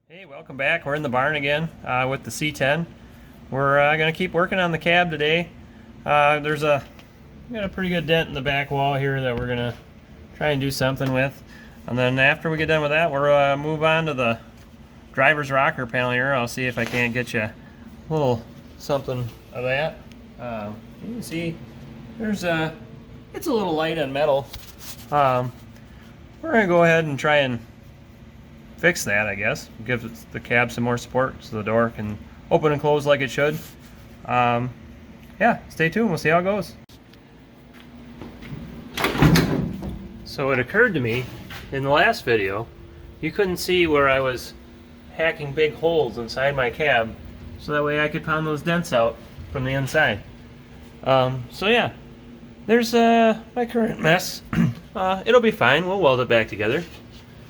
Hey, welcome back. We're in the barn again with the C10. We're going to keep working on the cab today. We got a pretty good dent in the back wall here that we're going to try and do something with. And then after we get done with that, we're move on to the driver's rocker panel here. I'll see if I can't get you a little something of that. You can see it's a little light on metal. We're going to go ahead and try and fix that, I guess. Give the cab some more support so the door can open and close like it should. Yeah, stay tuned. We'll see how it goes. So it occurred to me in the last video, you couldn't see where I was hacking big holes inside my cab, so that way I could pound those dents out from the inside. So yeah, there's my current mess. It'll be fine. We'll weld it back together.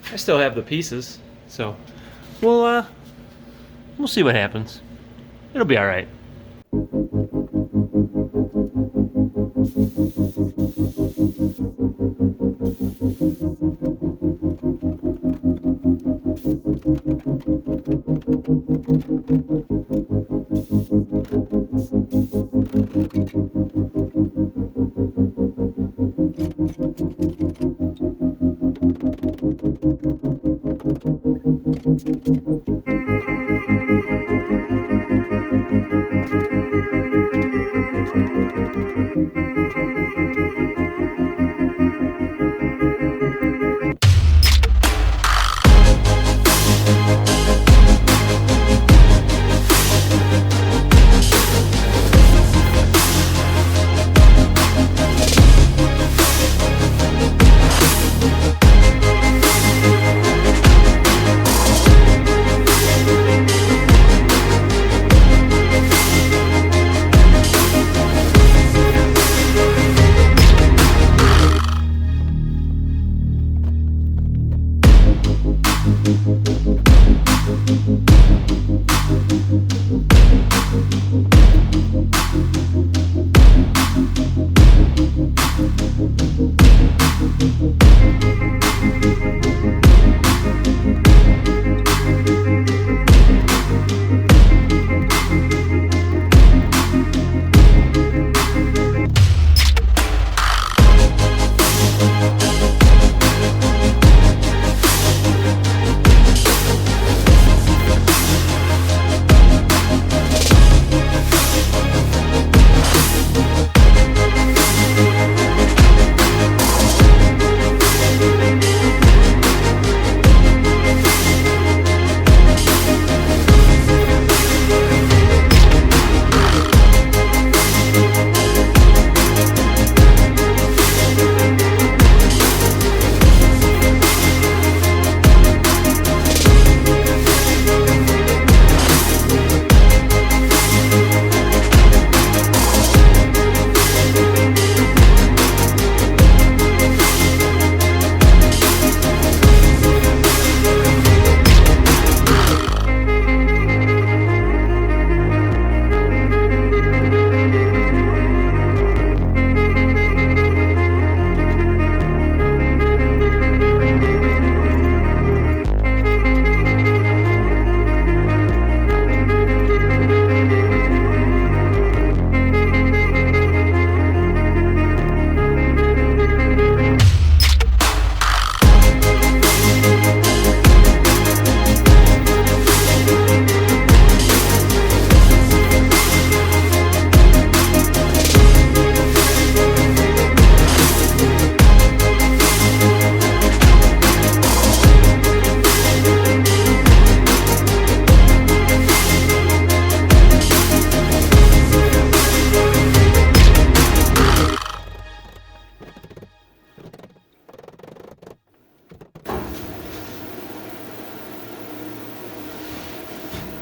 I still have the pieces, so we'll see what happens. It'll be all right.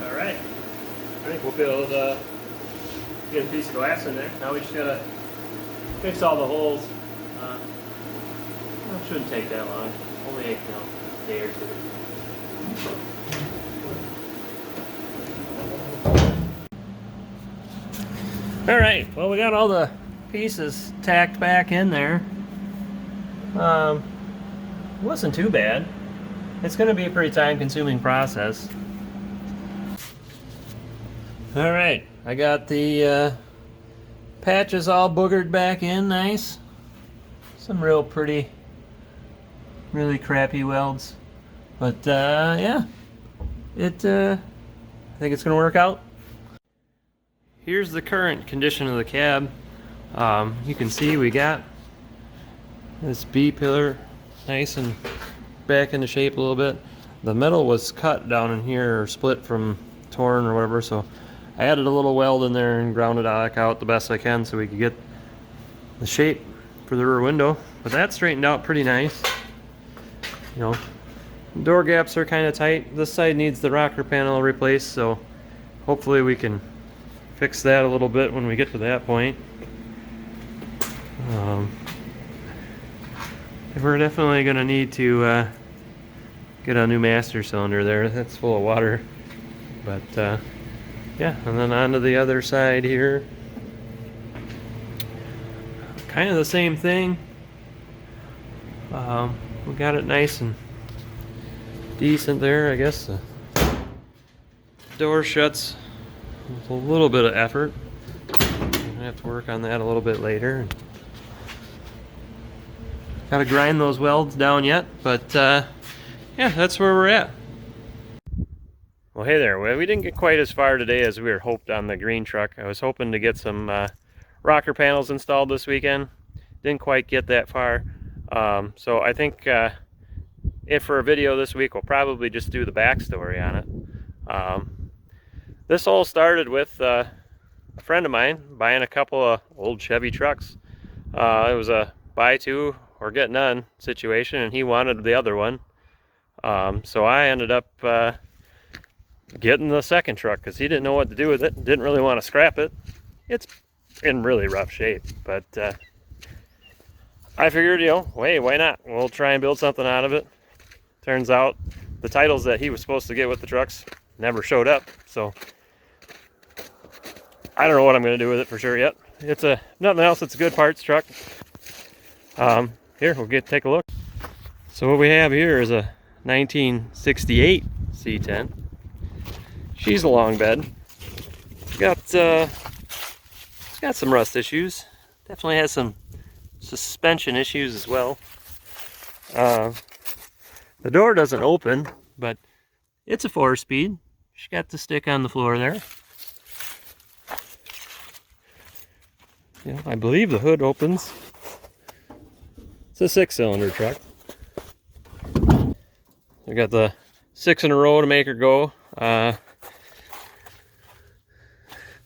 Alright, I think we'll be able to get a piece of glass in there. Now we just gotta fix all the holes. It shouldn't take that long. Only a day or two. Alright, well, we got all the pieces tacked back in there. Wasn't too bad. it's going to be a pretty time-consuming process. All right, I got the patches all boogered back in nice. Some real pretty, really crappy welds. But yeah, I think it's going to work out. Here's the current condition of the cab. You can see we got this B-pillar nice and back into shape a little bit. The metal was cut down in here, or split from torn or whatever, so I added a little weld in there and ground it back out the best I can so we could get the shape for the rear window. But that straightened out pretty nice. You know, door gaps are kind of tight. This side needs the rocker panel replaced, so hopefully we can fix that a little bit when we get to that point. We're definitely going to need to get a new master cylinder there. That's full of water. But yeah, and then onto the other side here. Kind of the same thing. We got it nice and decent there, I guess. The door shuts with a little bit of effort. I'm gonna have to work on that a little bit later. Gotta grind those welds down yet, but yeah, that's where we're at. Well, hey there. We didn't get quite as far today as we were hoped on the green truck. I was hoping to get some rocker panels installed this weekend. Didn't quite get that far. So I think if for a video this week, we'll probably just do the backstory on it. This all started with a friend of mine buying a couple of old Chevy trucks. It was a buy two or get none situation, and he wanted the other one. So I ended up getting the second truck because he didn't know what to do with it. Didn't really want to scrap it. It's in really rough shape, but I figured, you know, hey, why not? We'll try and build something out of it. Turns out the titles that he was supposed to get with the trucks never showed up, so I don't know what I'm going to do with it for sure yet. It's nothing else. It's a good parts truck. Here, we'll take a look. So what we have here is a 1968 C10. She's a long bed. It's got some rust issues. Definitely has some suspension issues as well. The door doesn't open, but it's a 4-speed. She got the stick on the floor there. Yeah, I believe the hood opens. It's a 6-cylinder truck. We got the 6 in a row to make her go.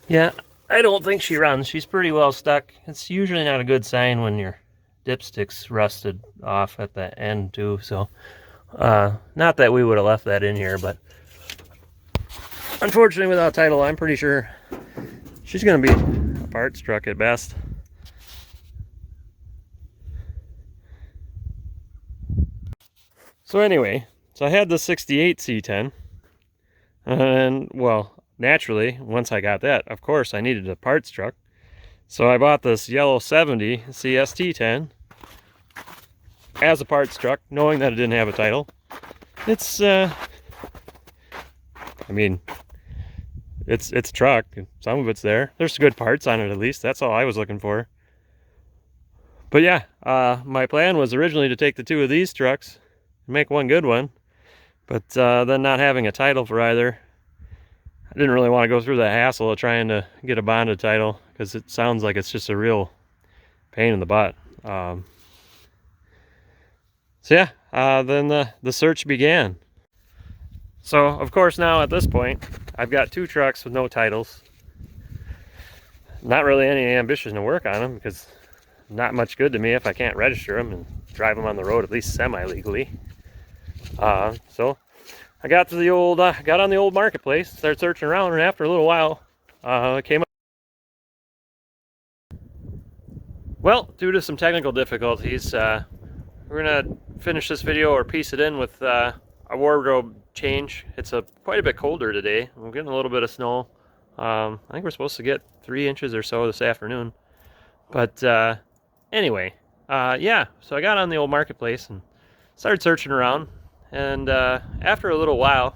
Yeah, I don't think she runs. She's pretty well stuck. It's usually not a good sign when your dipstick's rusted off at the end too. So, not that we would have left that in here, but unfortunately without title, I'm pretty sure she's going to be a parts truck at best. So anyway, I had the 68 C10, and well, naturally, once I got that, of course, I needed a parts truck. So I bought this yellow 70 CST10 as a parts truck, knowing that it didn't have a title. It's, I mean, it's a truck. Some of it's there. There's good parts on it at least. That's all I was looking for. But yeah, my plan was originally to take the two of these trucks and make one good one. But then not having a title for either, I didn't really want to go through the hassle of trying to get a bonded title because it sounds like it's just a real pain in the butt. So yeah, then the search began. So of course now at this point, I've got two trucks with no titles. Not really any ambition to work on them because not much good to me if I can't register them and drive them on the road at least semi-legally. So I got on the old marketplace, started searching around, and after a little while, it came up. Well, due to some technical difficulties, we're gonna finish this video or piece it in with a wardrobe change. It's quite a bit colder today. We're getting a little bit of snow. I think we're supposed to get 3 inches or so this afternoon. But anyway, yeah, so I got on the old marketplace and started searching around. and after a little while,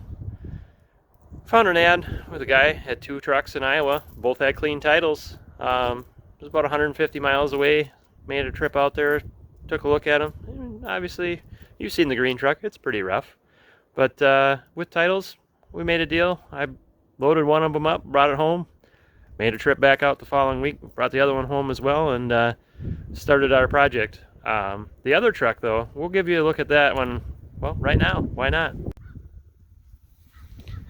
found an ad with a guy, had 2 trucks in Iowa, both had clean titles. It was about 150 miles away, made a trip out there, took a look at them. And obviously, you've seen the green truck, it's pretty rough. But with titles, we made a deal. I loaded one of them up, brought it home, made a trip back out the following week, brought the other one home as well, and started our project. The other truck, though, we'll give you a look at that one, well, right now. Why not?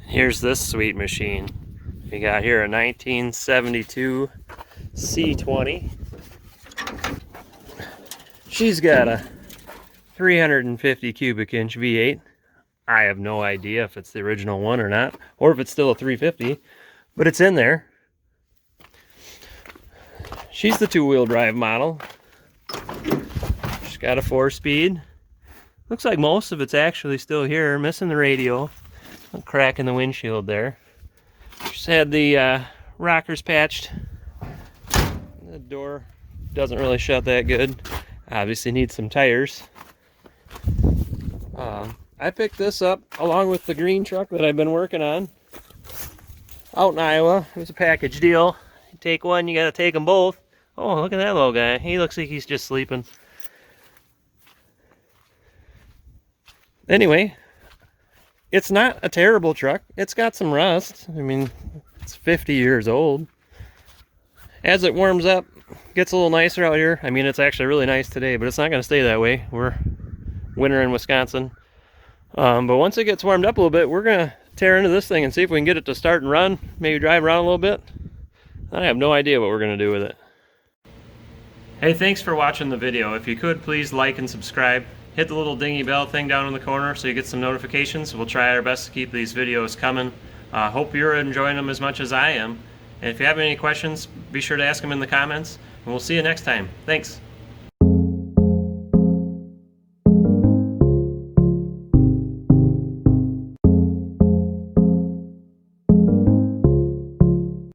Here's this sweet machine. We got here a 1972 C20. She's got a 350 cubic inch V8. I have no idea if it's the original one or not, or if it's still a 350, but it's in there. She's the 2-wheel drive model. She's got a 4-speed. Looks like most of it's actually still here, missing the radio. A crack in the windshield there. She's had the rockers patched. The door doesn't really shut that good. Obviously needs some tires. I picked this up along with the green truck that I've been working on out in Iowa. It was a package deal. You take one, you gotta take them both. Oh, look at that little guy. He looks like he's just sleeping. Anyway, it's not a terrible truck. It's got some rust. I mean, it's 50 years old. As it warms up, gets a little nicer out here. I mean, it's actually really nice today, but it's not going to stay that way. We're winter in Wisconsin. But once it gets warmed up a little bit, we're going to tear into this thing and see if we can get it to start and run. Maybe drive around a little bit. I have no idea what we're going to do with it. Hey, thanks for watching the video. If you could, please like and subscribe. Hit the little dingy bell thing down in the corner so you get some notifications. We'll try our best to keep these videos coming. Hope you're enjoying them as much as I am. And if you have any questions, be sure to ask them in the comments. And we'll see you next time. Thanks.